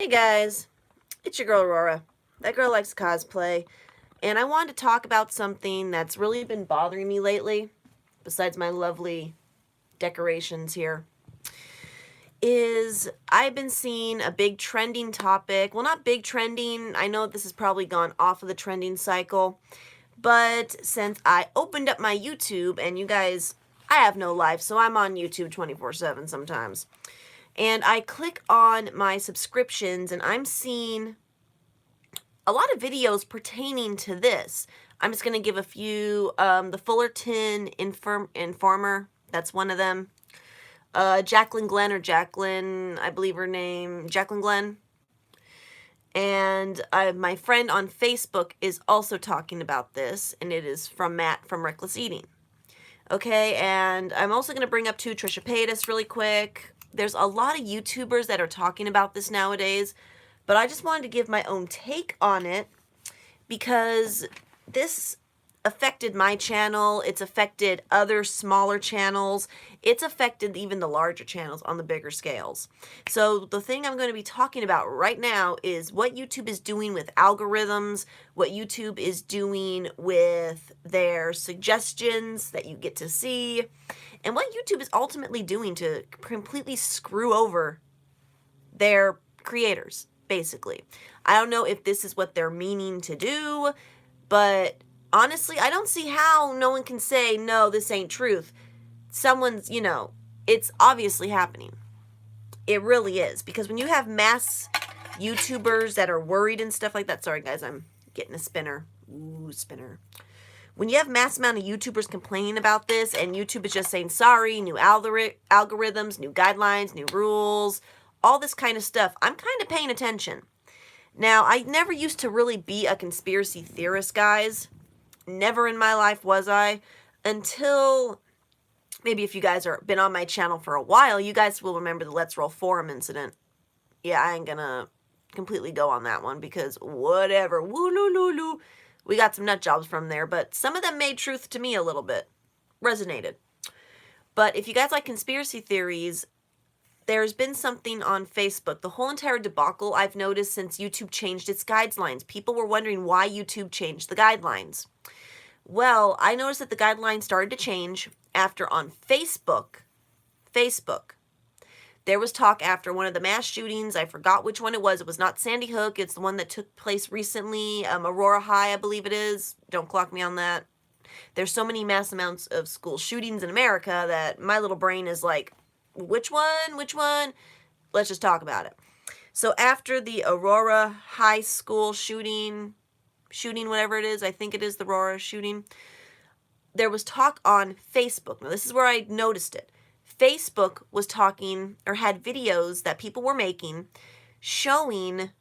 Hey guys, it's your girl Aurora. That girl likes cosplay, and I wanted to talk about something that's really been bothering me lately, besides my lovely decorations here, is I've been seeing a big trending topic. Well, not big trending. I know this has probably gone off of the trending cycle, but since I opened up my YouTube, and you guys, I have no life, so I'm on YouTube 24/7 sometimes. And I click on my subscriptions, and I'm seeing a lot of videos pertaining to this. I'm just going to give a few. The Fullerton Informer, that's one of them. Jacqueline Glenn, or Jacqueline, I believe her name, Jacqueline Glenn. And my friend on Facebook is also talking about this, and it is from Matt from Reckless Eating. Okay, and I'm also going to bring up too Trisha Paytas really quick. There's a lot of YouTubers that are talking about this nowadays, but I just wanted to give my own take on it because this affected my channel. It's affected other smaller channels. It's affected even the larger channels on the bigger scales. So the thing I'm going to be talking about right now is what YouTube is doing with algorithms, what YouTube is doing with their suggestions that you get to see, and what YouTube is ultimately doing to completely screw over their creators, basically. I don't know if this is what they're meaning to do, but honestly, I don't see how no one can say, no, this ain't truth. Someone's, it's obviously happening. It really is. Because when you have mass YouTubers that are worried and stuff like that, sorry guys, I'm getting a spinner. Ooh, spinner. When you have mass amount of YouTubers complaining about this, and YouTube is just saying, sorry, new algorithms, new guidelines, new rules, all this kind of stuff, I'm kind of paying attention. Now, I never used to really be a conspiracy theorist, guys. Never in my life was I, until maybe if you guys are been on my channel for a while, you guys will remember the Let's Roll Forum incident. Yeah, I ain't gonna completely go on that one because whatever, woo-loo-loo-loo. We got some nut jobs from there, but some of them made truth to me a little bit. Resonated. But if you guys like conspiracy theories, there's been something on Facebook. The whole entire debacle I've noticed since YouTube changed its guidelines. People were wondering why YouTube changed the guidelines. Well, I noticed that the guidelines started to change after on Facebook, there was talk after one of the mass shootings. I forgot which one it was. It was not Sandy Hook. It's the one that took place recently. Aurora High, I believe it is. Don't clock me on that. There's so many mass amounts of school shootings in America that my little brain is like, which one? Which one? Let's just talk about it. So after the Aurora High School shooting, whatever it is, I think it is the Aurora shooting, there was talk on Facebook. Now, this is where I noticed it. Facebook was talking, or had videos that people were making showing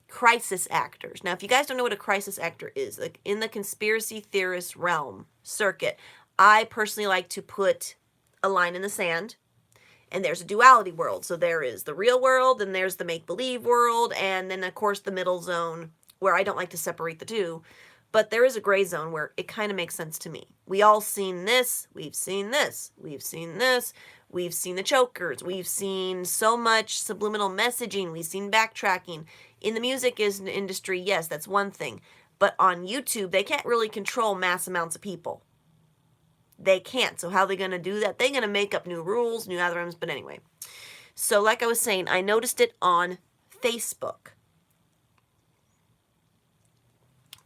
crisis actors. Now, if you guys don't know what a crisis actor is, like in the conspiracy theorist realm circuit, I personally like to put a line in the sand, and there's a duality world. So there is the real world, and there's the make-believe world, and then, of course, the middle zone, where I don't like to separate the two. But there is a gray zone where it kind of makes sense to me. We all seen this. We've seen this. We've seen this. We've seen the chokers. We've seen so much subliminal messaging. We've seen backtracking. In the music industry, yes, that's one thing. But on YouTube, they can't really control mass amounts of people. They can't. So how are they going to do that? They're going to make up new rules, new algorithms. But anyway. So like I was saying, I noticed it on Facebook.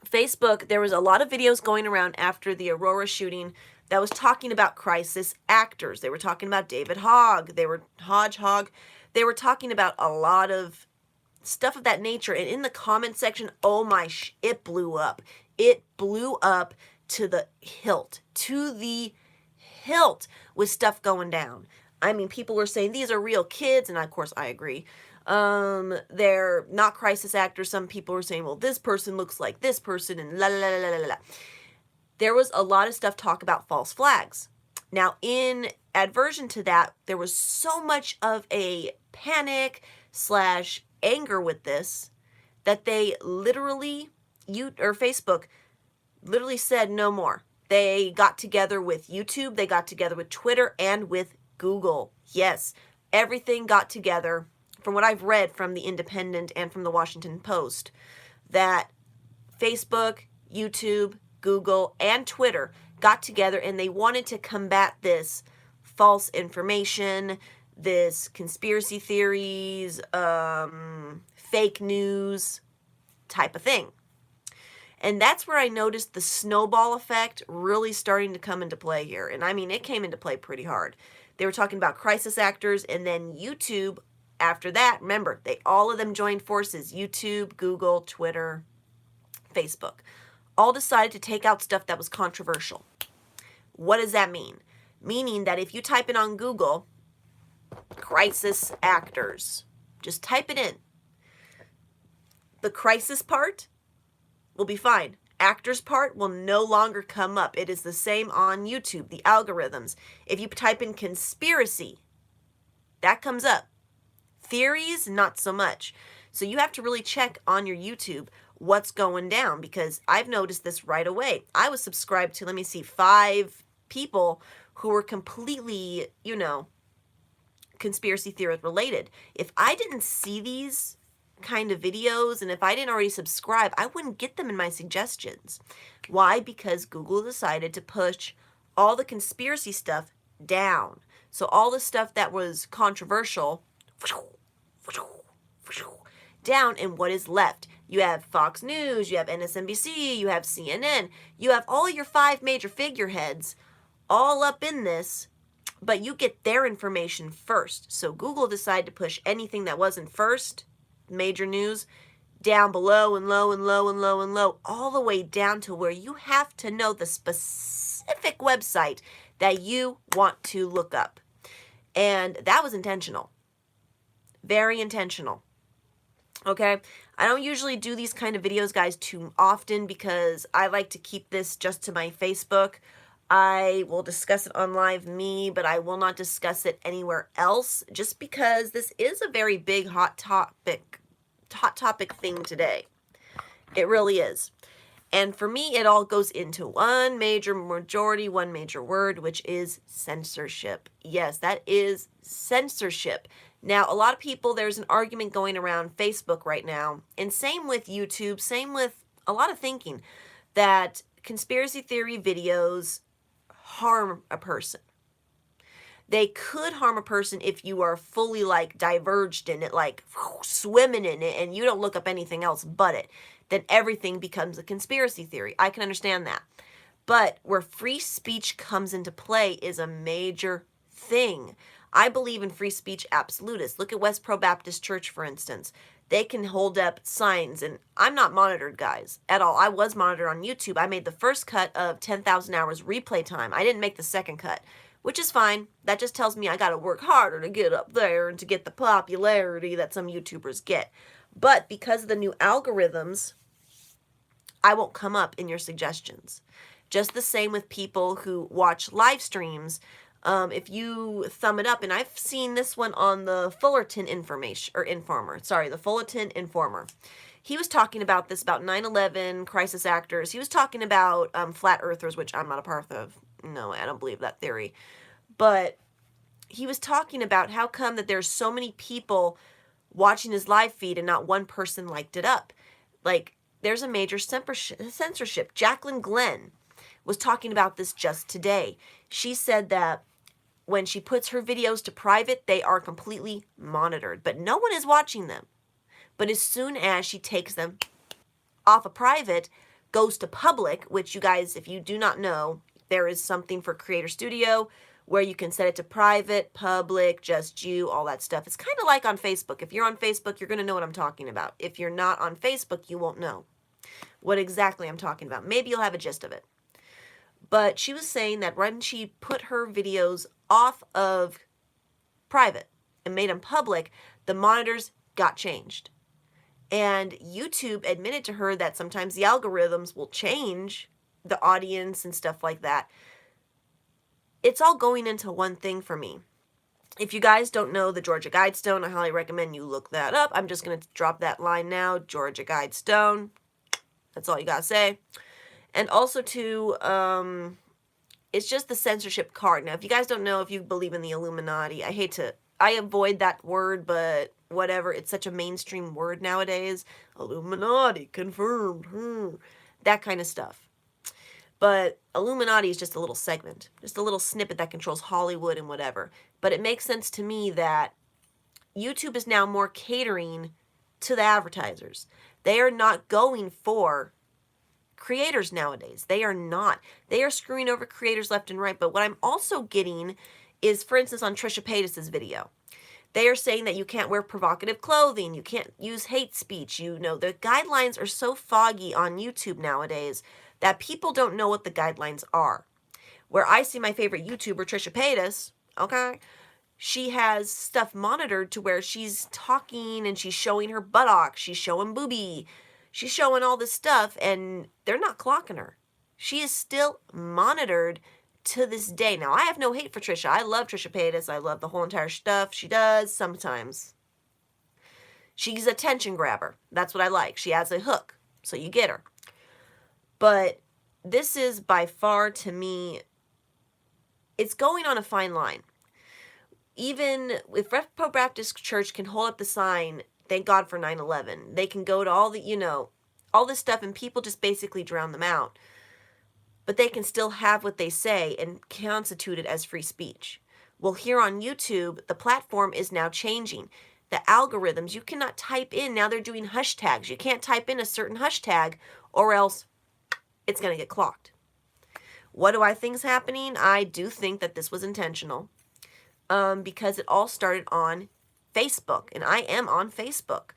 Facebook, there was a lot of videos going around after the Aurora shooting that was talking about crisis actors. They were talking about David Hogg. They were Hogg. They were talking about a lot of stuff of that nature. And in the comment section, oh my, it blew up. It blew up to the hilt. To the hilt with stuff going down. I mean, people were saying these are real kids, and of course I agree. They're not crisis actors. Some people were saying, well, this person looks like this person, and la la la la la la. There was a lot of stuff talk about false flags. Now, in adversion to that, there was so much of a panic / anger with this that they literally, Facebook literally said no more. They got together with YouTube, they got together with Twitter, and with Google. Yes, everything got together from what I've read from the Independent and from the Washington Post, that Facebook, YouTube, Google, and Twitter got together and they wanted to combat this false information, this conspiracy theories, fake news type of thing. And that's where I noticed the snowball effect really starting to come into play here. And I mean, it came into play pretty hard. They were talking about crisis actors, and then YouTube after that. Remember, all of them joined forces. YouTube, Google, Twitter, Facebook. All decided to take out stuff that was controversial. What does that mean? Meaning that if you type in on Google, crisis actors, just type it in. The crisis part will be fine. Actors part will no longer come up. It is the same on YouTube, the algorithms. If you type in conspiracy, that comes up. Theories, not so much. So you have to really check on your YouTube what's going down, because I've noticed this right away. I was subscribed to, let me see, 5 people who were completely, conspiracy theory related. If I didn't see these kind of videos, and if I didn't already subscribe, I wouldn't get them in my suggestions. Why? Because Google decided to push all the conspiracy stuff down. So all the stuff that was controversial down, and what is left? You have Fox News, you have MSNBC, you have CNN, you have all your 5 major figureheads all up in this, but you get their information first. So Google decided to push anything that wasn't first, major news, down below and low and low and low and low, all the way down to where you have to know the specific website that you want to look up. And that was intentional. Very intentional. Okay? I don't usually do these kind of videos, guys, too often because I like to keep this just to my Facebook. I will discuss it on Live Me, but I will not discuss it anywhere else, just because this is a very big hot topic thing today. It really is. And for me, it all goes into one major word, which is censorship. Yes, that is censorship. Now, a lot of people, there's an argument going around Facebook right now, and same with YouTube, same with a lot of thinking, that conspiracy theory videos harm a person. They could harm a person if you are fully diverged in it, swimming in it, and you don't look up anything else but it. Then everything becomes a conspiracy theory. I can understand that. But where free speech comes into play is a major thing. I believe in free speech absolutists. Look at West Pro Baptist Church, for instance. They can hold up signs, and I'm not monitored, guys, at all. I was monitored on YouTube. I made the first cut of 10,000 hours replay time. I didn't make the second cut, which is fine. That just tells me I got to work harder to get up there and to get the popularity that some YouTubers get. But because of the new algorithms, I won't come up in your suggestions. Just the same with people who watch live streams. If you thumb it up, and I've seen this one on the Fullerton the Fullerton Informer. He was talking about this, about 9/11, crisis actors. He was talking about flat earthers, which I'm not a part of. No, I don't believe that theory. But he was talking about how come that there's so many people watching his live feed and not one person liked it up. There's a major censorship. Jacqueline Glenn was talking about this just today. She said that when she puts her videos to private, they are completely monitored, but no one is watching them. But as soon as she takes them off of private, goes to public, which you guys, if you do not know, there is something for Creator Studio where you can set it to private, public, just you, all that stuff. It's kind of like on Facebook. If you're on Facebook, you're going to know what I'm talking about. If you're not on Facebook, you won't know what exactly I'm talking about. Maybe you'll have a gist of it. But she was saying that when she put her videos off of private and made them public, the monitors got changed. And YouTube admitted to her that sometimes the algorithms will change the audience and stuff like that. It's all going into one thing for me. If you guys don't know the Georgia Guidestone, I highly recommend you look that up. I'm just going to drop that line now, Georgia Guidestone. That's all you got to say. And also, too, it's just the censorship card. Now, if you guys don't know if you believe in the Illuminati, I avoid that word, but whatever. It's such a mainstream word nowadays. Illuminati confirmed. That kind of stuff. But Illuminati is just a little segment, just a little snippet that controls Hollywood and whatever. But it makes sense to me that YouTube is now more catering to the advertisers. They are not going for creators nowadays. They are not. They are screwing over creators left and right. But what I'm also getting is, for instance, on Trisha Paytas' video, they are saying that you can't wear provocative clothing, you can't use hate speech. You know, the guidelines are so foggy on YouTube nowadays that people don't know what the guidelines are. Where I see my favorite YouTuber, Trisha Paytas, okay, she has stuff monitored to where she's talking and she's showing her buttocks, she's showing boobie, she's showing all this stuff, and they're not clocking her. She is still monitored to this day. Now, I have no hate for Trisha. I love Trisha Paytas. I love the whole entire stuff she does sometimes. She's a attention grabber. That's what I like. She has a hook, so you get her. But this is by far, to me, it's going on a fine line. Even if Repo Baptist Church can hold up the sign, thank God for 9/11, they can go to all the, all this stuff and people just basically drown them out. But they can still have what they say and constitute it as free speech. Well, here on YouTube, the platform is now changing. The algorithms, you cannot type in, now they're doing hashtags. You can't type in a certain hashtag or else it's going to get clocked. What do I think is happening? I do think that this was intentional because it all started on Facebook, and I am on Facebook.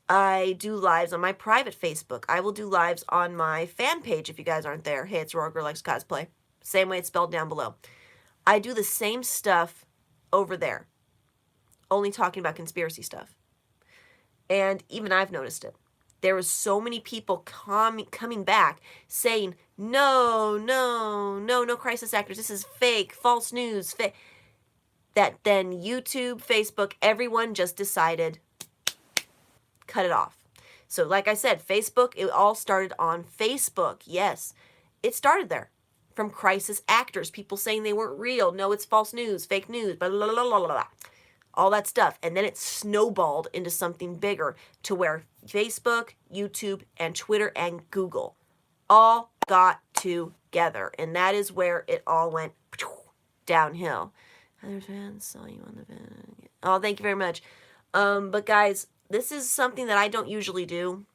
I do lives on my private Facebook. I will do lives on my fan page if you guys aren't there. Hey, it's Roar Girl Likes Cosplay. Same way it's spelled down below. I do the same stuff over there, only talking about conspiracy stuff. And even I've noticed it. There was so many people coming back saying, no crisis actors. This is fake, false news. That then YouTube, Facebook, everyone just decided, cut it off. So like I said, Facebook, it all started on Facebook. Yes, it started there. From crisis actors, people saying they weren't real. No, it's false news, fake news, blah, blah, blah, blah, blah. All that stuff. And then it snowballed into something bigger to where Facebook, YouTube, and Twitter and Google all got together. And that is where it all went downhill. Other fans saw you on the van. Oh, thank you very much. But guys, this is something that I don't usually do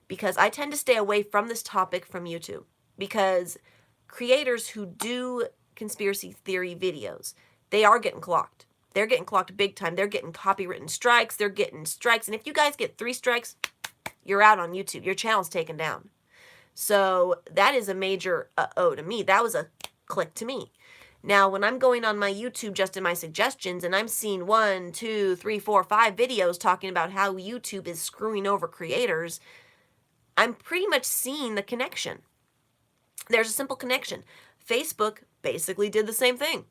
because I tend to stay away from this topic from YouTube because creators who do conspiracy theory videos, they are getting clocked. They're getting clocked big time. They're getting copywritten strikes. They're getting strikes. And if you guys get 3 strikes, you're out on YouTube. Your channel's taken down. So that is a major uh-oh to me. That was a click to me. Now, when I'm going on my YouTube just in my suggestions and I'm seeing 1, 2, 3, 4, 5 videos talking about how YouTube is screwing over creators, I'm pretty much seeing the connection. There's a simple connection. Facebook basically did the same thing.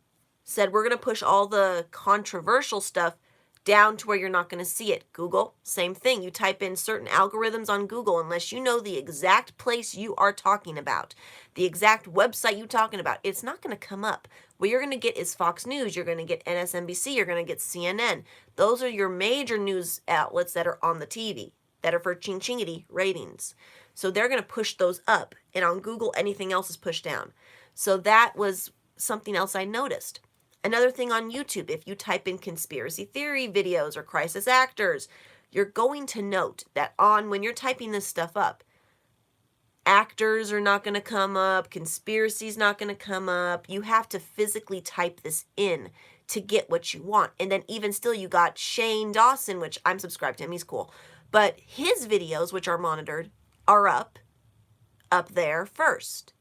Said we're going to push all the controversial stuff down to where you're not going to see it. Google, same thing. You type in certain algorithms on Google, unless you know the exact place you are talking about, the exact website you're talking about, it's not going to come up. What you're going to get is Fox News. You're going to get MSNBC. You're going to get CNN. Those are your major news outlets that are on the TV, that are for ching-chingity ratings. So they're going to push those up. And on Google, anything else is pushed down. So that was something else I noticed. Another thing on YouTube, if you type in conspiracy theory videos or crisis actors, you're going to note that when you're typing this stuff up, actors are not going to come up, conspiracy's not going to come up. You have to physically type this in to get what you want. And then even still, you got Shane Dawson, which I'm subscribed to him. He's cool. But his videos, which are monitored, are up there first.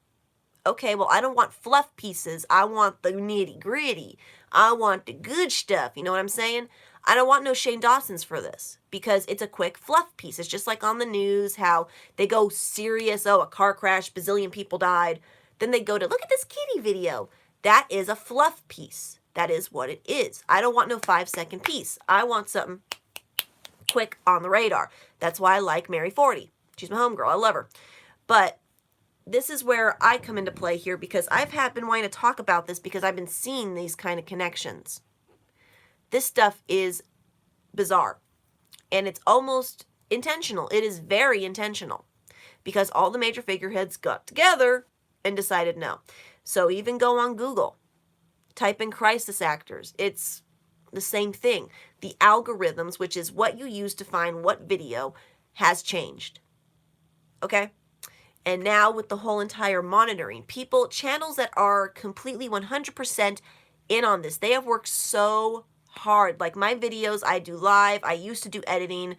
Okay, well, I don't want fluff pieces. I want the nitty gritty. I want the good stuff. You know what I'm saying? I don't want no Shane Dawson's for this because it's a quick fluff piece. It's just like on the news how they go serious. Oh, a car crash, bazillion people died. Then they go to, look at this kitty video. That is a fluff piece. That is what it is. I don't want no 5-second piece. I want something quick on the radar. That's why I like Mary 40. She's my homegirl. I love her. But this is where I come into play here because I've been wanting to talk about this because I've been seeing these kind of connections. This stuff is bizarre. And it's almost intentional. It is very intentional because all the major figureheads got together and decided no. So even go on Google, type in crisis actors. It's the same thing. The algorithms, which is what you use to find what video, has changed. Okay? And now with the whole entire monitoring, channels that are completely 100% in on this, they have worked so hard. Like my videos, I do live, I used to do editing.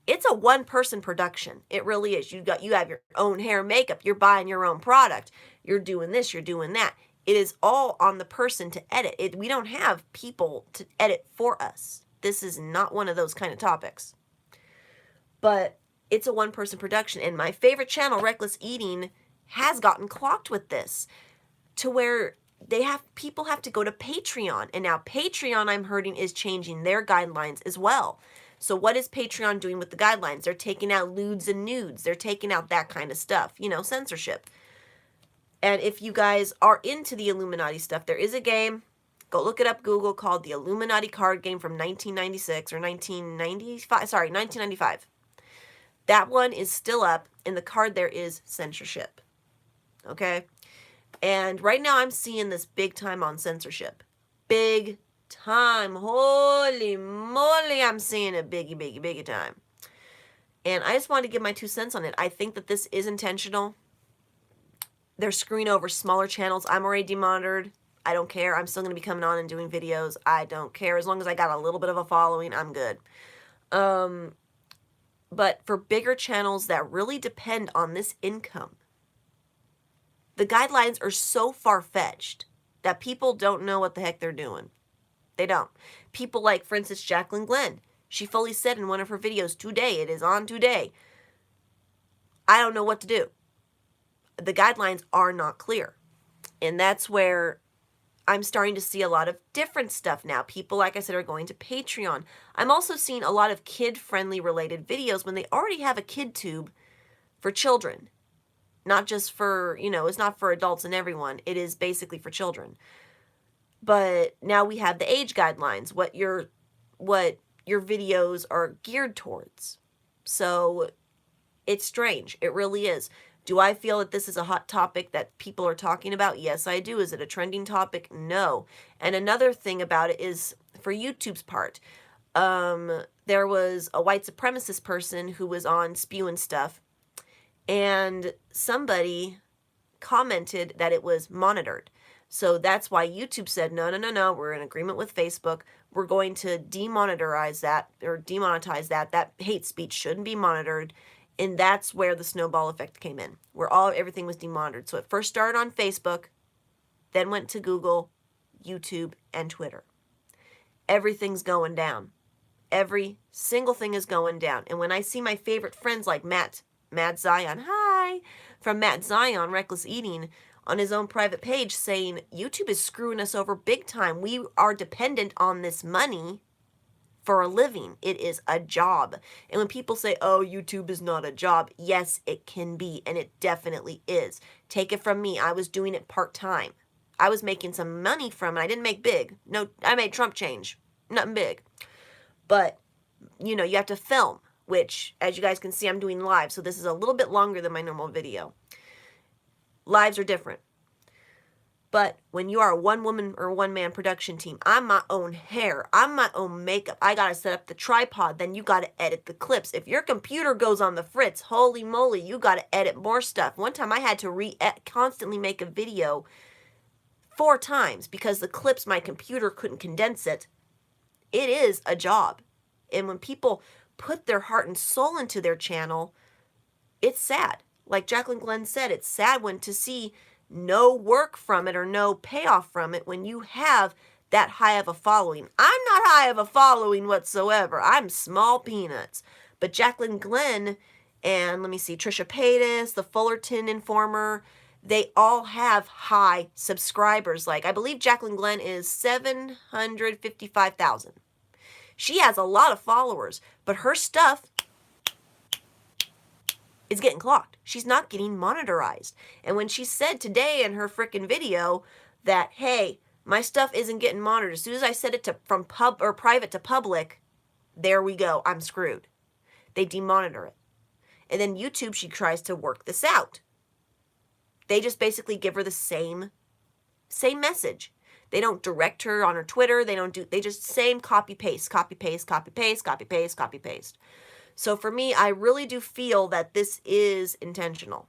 It's a one-person production. It really is. You have your own hair and makeup. You're buying your own product. You're doing this, you're doing that. It is all on the person to edit. We don't have people to edit for us. This is not one of those kind of topics. But it's a one-person production. And my favorite channel, Reckless Eating, has gotten clocked with this to where people have to go to Patreon. And now Patreon, I'm hearing, is changing their guidelines as well. So what is Patreon doing with the guidelines? They're taking out lewds and nudes. They're taking out that kind of stuff, censorship. And if you guys are into the Illuminati stuff, there is a game, go look it up, Google, called the Illuminati card game from 1996 or 1995. That one is still up, and the card there is censorship. Okay? And right now I'm seeing this big time on censorship. Big time. Holy moly, I'm seeing it biggie time. And I just wanted to give my 2 cents on it. I think that this is intentional. They're screwing over smaller channels. I'm already demonitored. I don't care. I'm still going to be coming on and doing videos. I don't care. As long as I got a little bit of a following, I'm good. But for bigger channels that really depend on this income, the guidelines are so far-fetched that people don't know what the heck they're doing. They don't. People like, for instance, Jacqueline Glenn. She fully said in one of her videos today, it is on today, I don't know what to do. The guidelines are not clear. And that's where I'm starting to see a lot of different stuff now. People, like I said, are going to Patreon. I'm also seeing a lot of kid-friendly related videos when they already have a kid tube for children. Not just for, it's not for adults and everyone. It is basically for children. But now we have the age guidelines, what your videos are geared towards. So it's strange. It really is. Do I feel that this is a hot topic that people are talking about? Yes, I do. Is it a trending topic? No. And another thing about it is, for YouTube's part, there was a white supremacist person who was on spewing stuff, and somebody commented that it was monitored. So that's why YouTube said, no, we're in agreement with Facebook. We're going to demonetize that. That hate speech shouldn't be monitored. And that's where the snowball effect came in, where everything was demonitored. So it first started on Facebook, then went to Google, YouTube, and Twitter. Everything's going down. Every single thing is going down. And when I see my favorite friends like Mad Zion, from Matt Zion, Reckless Eating, on his own private page saying, YouTube is screwing us over big time. We are dependent on this money for a living. It is a job. And when people say, oh, YouTube is not a job, yes, it can be, and it definitely is. Take it from me. I was doing it part-time. I was making some money from it. I didn't make big. No, I made Trump change. Nothing big. But, you have to film, which, as you guys can see, I'm doing live, so this is a little bit longer than my normal video. Lives are different. But when you are a one-woman or one-man production team, I'm my own hair. I'm my own makeup. I got to set up the tripod. Then you got to edit the clips. If your computer goes on the fritz, holy moly, you got to edit more stuff. One time I had to constantly make a video 4 times because the clips, my computer couldn't condense it. It is a job. And when people put their heart and soul into their channel, it's sad. Like Jacqueline Glenn said, it's sad to see no work from it or no payoff from it when you have that high of a following. I'm not high of a following whatsoever. I'm small peanuts. But Jacqueline Glenn and, Trisha Paytas, the Fullerton Informer, they all have high subscribers. Like, I believe Jacqueline Glenn is 755,000. She has a lot of followers, but her stuff is getting clocked. She's not getting monetized. And when she said today in her frickin' video that, hey, my stuff isn't getting monitored, as soon as I set it from private to public, there we go, I'm screwed. They demonitor it. And then YouTube, she tries to work this out. They just basically give her the same message. They don't direct her on her Twitter. They just same copy paste, copy paste, copy paste, copy paste, copy paste. So for me, I really do feel that this is intentional.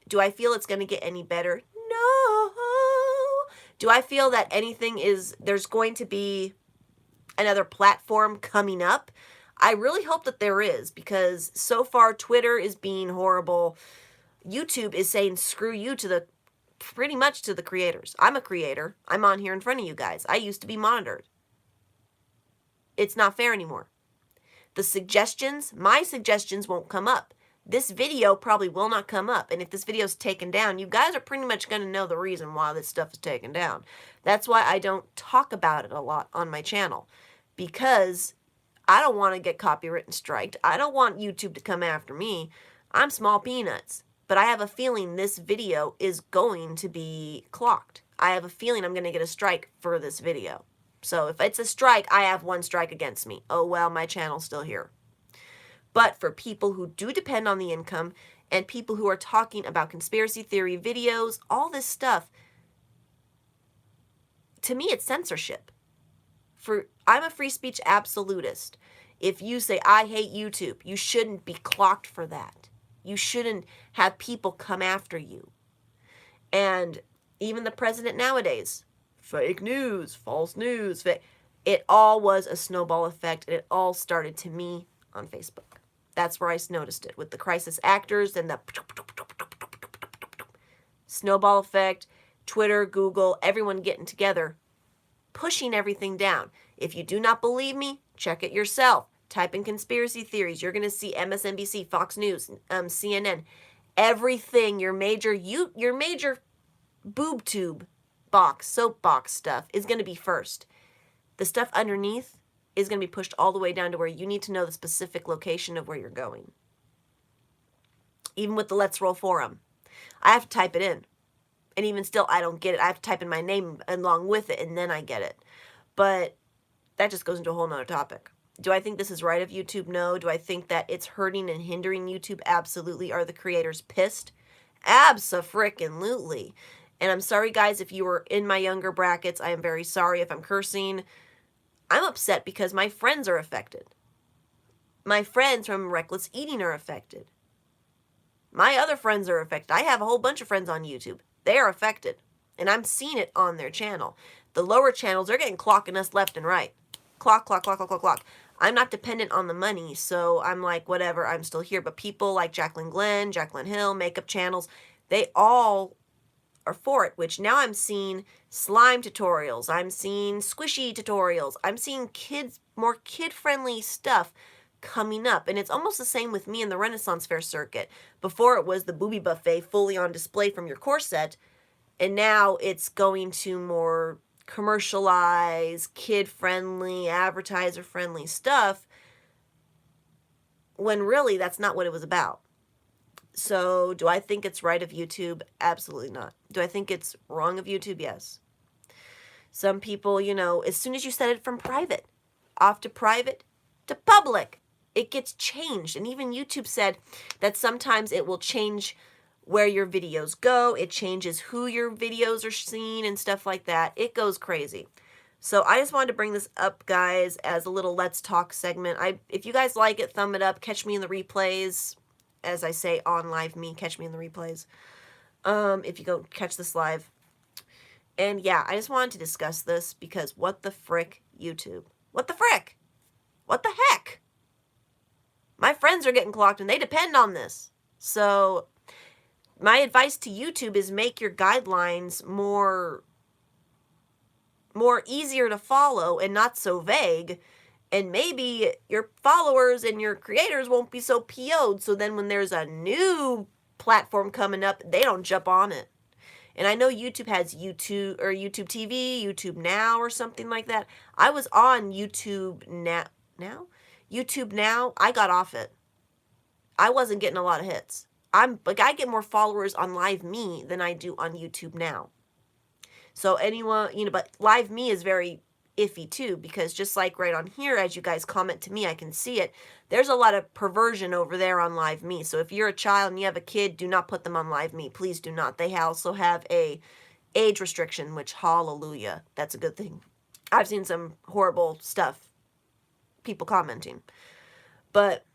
Do I feel it's going to get any better? No. Do I feel that there's going to be another platform coming up? I really hope that there is, because so far Twitter is being horrible. YouTube is saying screw you pretty much to the creators. I'm a creator. I'm on here in front of you guys. I used to be monitored. It's not fair anymore. My suggestions won't come up. This video probably will not come up. And if this video is taken down, you guys are pretty much going to know the reason why this stuff is taken down. That's why I don't talk about it a lot on my channel, because I don't want to get copyright striked. I don't want YouTube to come after me. I'm small peanuts. But I have a feeling this video is going to be clocked. I have a feeling I'm going to get a strike for this video. So if it's a strike, I have one strike against me. Oh well, my channel's still here. But for people who do depend on the income, and people who are talking about conspiracy theory videos, all this stuff, to me it's censorship. I'm a free speech absolutist. If you say, I hate YouTube, you shouldn't be clocked for that. You shouldn't have people come after you. And even the president nowadays, fake news, false news, it all was a snowball effect, and it all started to me on Facebook. That's where I noticed it, with the crisis actors and the snowball effect, Twitter, Google, everyone getting together, pushing everything down. If you do not believe me, check it yourself. Type in conspiracy theories. You're going to see MSNBC, Fox News, CNN, everything. Your major boob tube box, soapbox stuff is going to be first. The stuff underneath is going to be pushed all the way down to where you need to know the specific location of where you're going. Even with the Let's Roll forum, I have to type it in. And even still, I don't get it. I have to type in my name along with it, and then I get it. But that just goes into a whole nother topic. Do I think this is right of YouTube? No. Do I think that it's hurting and hindering YouTube? Absolutely. Are the creators pissed? Abso-frickin-lutely. And I'm sorry, guys, if you were in my younger brackets. I am very sorry if I'm cursing. I'm upset because my friends are affected. My friends from Reckless Eating are affected. My other friends are affected. I have a whole bunch of friends on YouTube. They are affected. And I'm seeing it on their channel. The lower channels, they're getting clocking us left and right. Clock, clock, clock, clock, clock, clock. I'm not dependent on the money, so I'm like, whatever, I'm still here. But people like Jacqueline Glenn, Jacqueline Hill, makeup channels, they all are for it, which now I'm seeing slime tutorials. I'm seeing squishy tutorials. I'm seeing more kid-friendly stuff coming up. And it's almost the same with me in the Renaissance Fair circuit. Before it was the booby buffet fully on display from your corset, and now it's going to more commercialized, kid-friendly, advertiser-friendly stuff, when really that's not what it was about. So do I think it's right of YouTube? Absolutely not. Do I think it's wrong of YouTube? Yes. Some people, as soon as you set it from private, off to private, to public, it gets changed. And even YouTube said that sometimes it will change where your videos go. It changes who your videos are seen and stuff like that. It goes crazy. So I just wanted to bring this up, guys, as a little Let's Talk segment. If you guys like it, thumb it up. Catch me in the replays. As I say on live me, catch me in the replays. If you go catch this live. And yeah, I just wanted to discuss this because what the frick, YouTube? What the frick? What the heck? My friends are getting clocked and they depend on this. So my advice to YouTube is make your guidelines more easier to follow and not so vague. And maybe your followers and your creators won't be so PO'd. So then when there's a new platform coming up, they don't jump on it. And I know YouTube has YouTube or YouTube TV, YouTube Now or something like that. I was on YouTube Now? YouTube Now, I got off it. I wasn't getting a lot of hits. I get more followers on Live Me than I do on YouTube Now. So anyone, but Live Me is very iffy too, because just like right on here, as you guys comment to me, I can see it. There's a lot of perversion over there on Live Me. So if you're a child and you have a kid, do not put them on Live Me. Please do not. They also have a age restriction, which, hallelujah, that's a good thing. I've seen some horrible stuff, people commenting. But,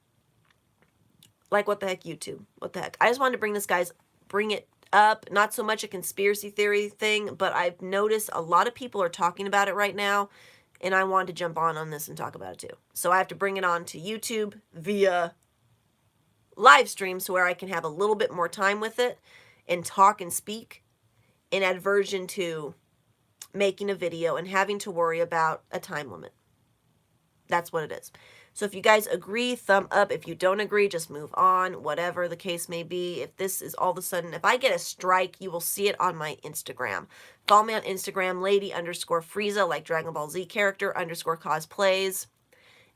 like, what the heck, YouTube? What the heck? I just wanted to bring this, guys, bring it up. Not so much a conspiracy theory thing, but I've noticed a lot of people are talking about it right now, and I wanted to jump on this and talk about it too. So I have to bring it on to YouTube via live streams where I can have a little bit more time with it and talk and speak, in aversion to making a video and having to worry about a time limit. That's what it is. So if you guys agree, thumb up. If you don't agree, just move on, whatever the case may be. If this is all of a sudden, if I get a strike, you will see it on my Instagram. Follow me on Instagram, lady_Frieza, like Dragon Ball Z character, _cosplays.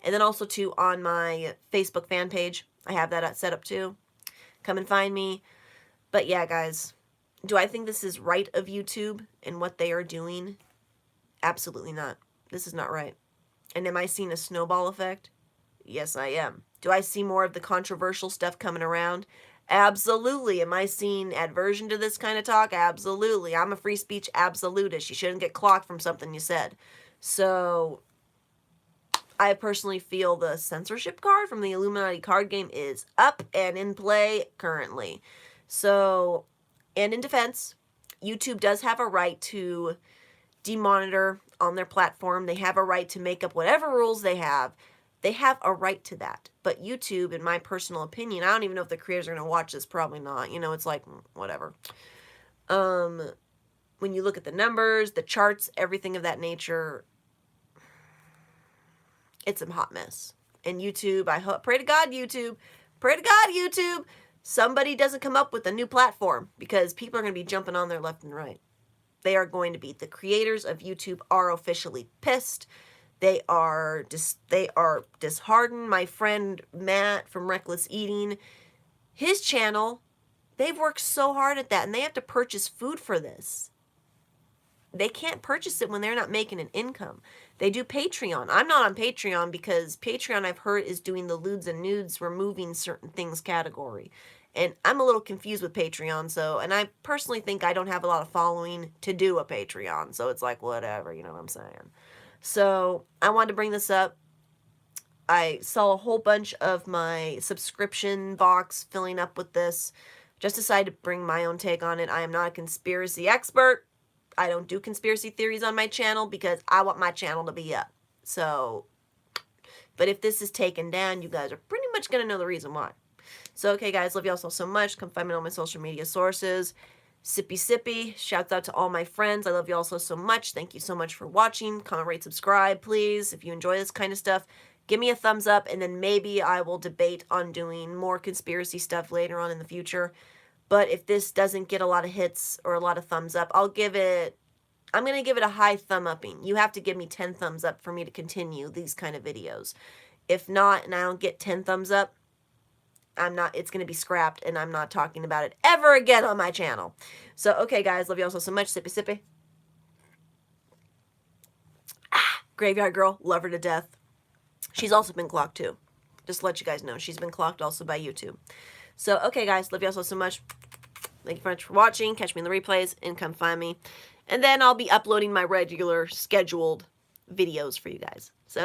And then also too on my Facebook fan page. I have that set up too. Come and find me. But yeah, guys, do I think this is right of YouTube and what they are doing? Absolutely not. This is not right. And am I seeing a snowball effect? Yes, I am. Do I see more of the controversial stuff coming around? Absolutely. Am I seeing aversion to this kind of talk? Absolutely. I'm a free speech absolutist. You shouldn't get clocked from something you said. So, I personally feel the censorship card from the Illuminati card game is up and in play currently. So, and in defense, YouTube does have a right to demonitor on their platform. They have a right to make up whatever rules they have. They have a right to that. But YouTube, in my personal opinion, I don't even know if the creators are going to watch this. Probably not. You know, it's like, whatever. When you look at the numbers, the charts, everything of that nature, it's a hot mess. And YouTube, I hope, pray to God, YouTube, somebody doesn't come up with a new platform, because people are going to be jumping on there left and right. They are going to be. The creators of YouTube are officially pissed. They are disheartened. My friend Matt from Reckless Eating, his channel, they've worked so hard at that, and they have to purchase food for this. They can't purchase it when they're not making an income. They do Patreon. I'm not on Patreon because Patreon, I've heard, is doing the lewds and nudes removing certain things category. And I'm a little confused with Patreon, so, and I personally think I don't have a lot of following to do a Patreon, so it's like, whatever, you know what I'm saying? So, I wanted to bring this up. I saw a whole bunch of my subscription box filling up with this. Just decided to bring my own take on it. I am not a conspiracy expert. I don't do conspiracy theories on my channel because I want my channel to be up. So, but if this is taken down, you guys are pretty much going to know the reason why. So, okay, guys, love you all so much. Come find me on all my social media sources. Sippy Sippy. Shouts out to all my friends. I love you all so much. Thank you so much for watching. Comment, rate, subscribe, please. If you enjoy this kind of stuff, give me a thumbs up, and then maybe I will debate on doing more conspiracy stuff later on in the future. But if this doesn't get a lot of hits or a lot of thumbs up, I'm going to give it a high thumb upping. You have to give me 10 thumbs up for me to continue these kind of videos. If not, and I don't get 10 thumbs up, it's going to be scrapped, and I'm not talking about it ever again on my channel. So, okay, guys, love you all so much. Sippy, sippy. Graveyard Girl, love her to death. She's also been clocked, too. Just to let you guys know, she's been clocked also by YouTube. So, okay, guys, love you all so much. Thank you very much for watching. Catch me in the replays, and come find me. And then I'll be uploading my regular scheduled videos for you guys. So,